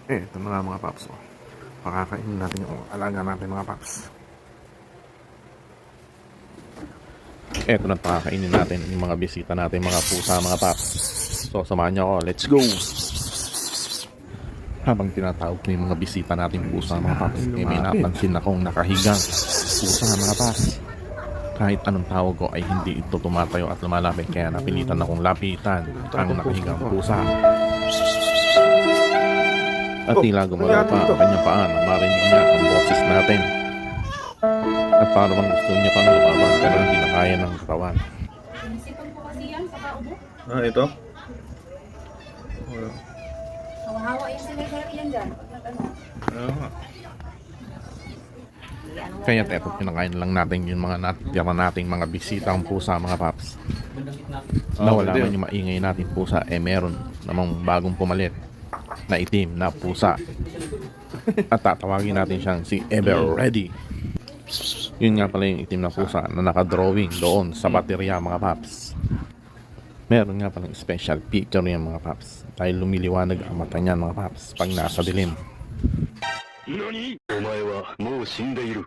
Ito na nga mga paps. Oh. Pakakainin natin yung alaga natin mga paps. Ito na pakakainin natin yung mga bisita natin mga pusa mga paps. So samahan niyo ako. Let's go! Habang tinatawag ko yung mga bisita natin pusa mga paps, may napansin akong nakahigang pusa mga paps. Kahit anong tawag ko ay hindi ito tumatayo at lumalapit, kaya napilitan akong lapitan ang nakahigang pusa. At tila gumalaw pa ang kanyang paa nang marinig niya ang boses natin. At para bang gusto niya pang lumaban pero hindi na kaya ng katawan. Isipan ko kasi yan sa kaubo. Ito? Hawa-hawa yan sila yan dyan. Pag nag-ano. Kaya eto, pinakain lang natin yung mga natira nating mga bisitang pusa mga paps. Nawala man yung maingay natin pusa, meron namang bagong pumalit na itim na pusa. At tatawagin natin siyang si Ever Ready. Yun nga pala yung itim na pusa na nakadrawing doon sa baterya mga paps. Meron nga palang special picture yan mga paps, dahil lumiliwanag ang mata niyan mga paps pag nasa dilim. NANI?! Omae wa mou shindeiru.